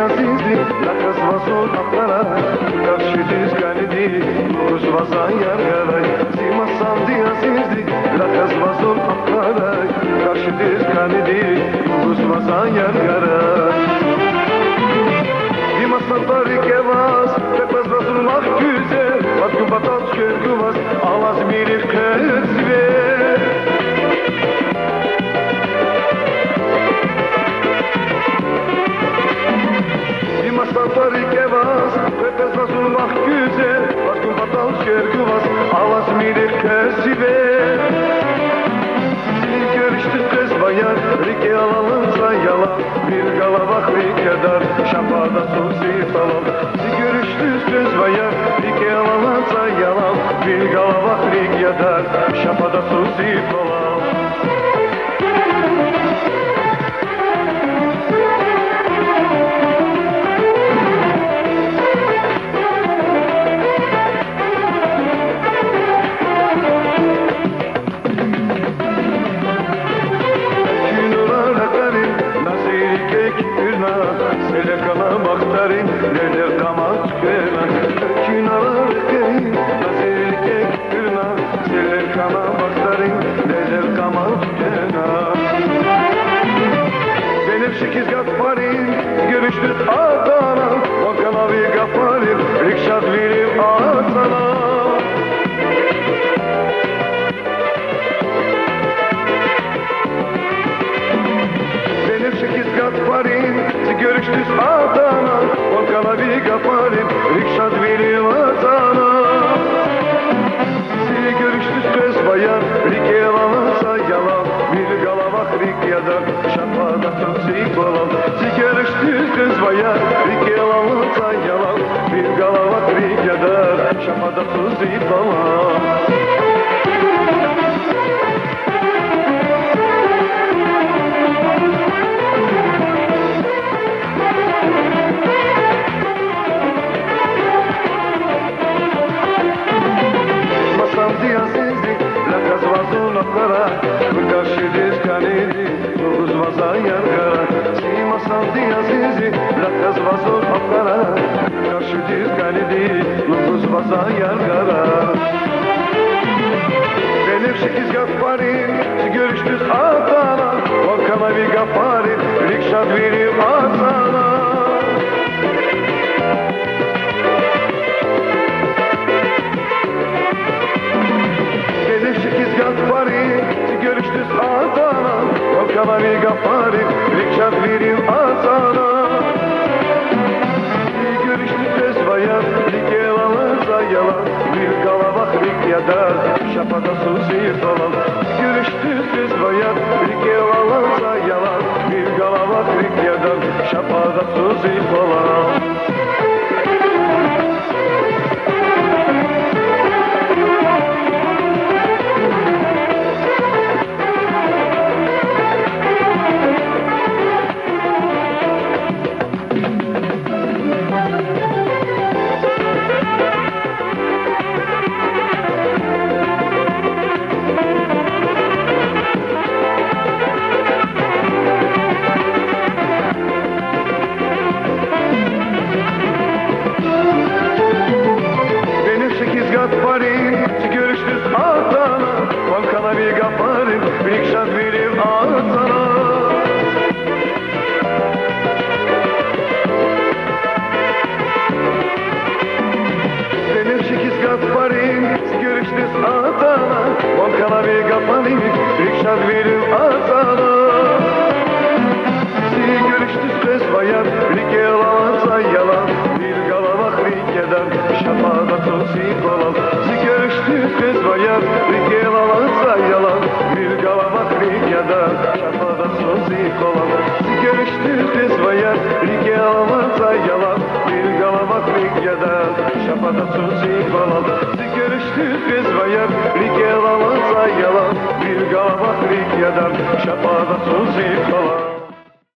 azizdi, lakas vasul aplara, karşı diz kalidi, kuş vazan yargaray. Zimasan di azizdi, lakas vasul aplara, karşı diz kalidi, kuş vazan yargaray. Zimasan tarik evaz, lakas vasul mahküze, vatku batat şerguvaz, avaz mirif kızve. Tarik evaz, repes vasul mahküze, vatkun fatal şerguvaz, avaz mirik kesive. Zil görüştü kız bayan, rike alalınsa yalan, bir galavak rike dar, şapada suzi falan. Zil görüştü kız bayan, rike alalınsa yalan, bir galavak rike dar, şapada suzi falan. Selekana baktarin, neler kamat kenan. Kinalar kerin, nazirik ektirna. Selekana baktarin, neler kamat kenan. Benim sekiz gafarin, görüştük Adana. Vakana bir gafarin, rikşat verip Adana. Benim sekiz gafarin, görüştük Adana, Volkan'a bir gafarin, rikşat verip Adana. Sizi görüştük söz bayan, rike yalansa yalan, bir galavak rik yadar, şapada tüksik olan. Sizi görüştük söz bayan, rike yalansa yalan, bir galavak rik yadar, şapada tüksik olan. Karşı diz kalidi, dokuz vaza yargara. Simasan di azizi, lakas vazul apkara. Karşı diz kalidi, dokuz vaza yargara. Benim sekiz gafarin, görüştük Adana. Volkan'a bir gafarin, rikşat verip Adana. Benim sekiz gafarin, görüştük Adana. Volkan'a bir gafarin, rikşat verip Adana. Görüştük kız bayan, rike yalansa yalan, bir galavak rik yadar, şapada suzi falan. Görüştük kız bayan, rike yalansa yalan, bir galavak rik yadar, şapada suzi falan. Gafarin, görüştük Adana. Volkan'a bir gafarin, rikşat verip Adana. Benim sekiz gafarin, görüştük Adana. Volkan'a bir gafarin, rikşat verip Adana. Sizi görüştük söz bayan, rike yalansa yalan, bir galavak rikeden, şapada tüksik olan. Sizi görüştük kız bayan, rike yalansa yalan, bir galavak rikeden, şapada tüksik olan. Sizi görüştük kız bayan, rike yalansa yalan, bir galavak rikeden, şapada tüksik olan. Sizi görüştük kız bayan, rike yalansa yalan, bir galavak rikeden, şapada tüksik olan.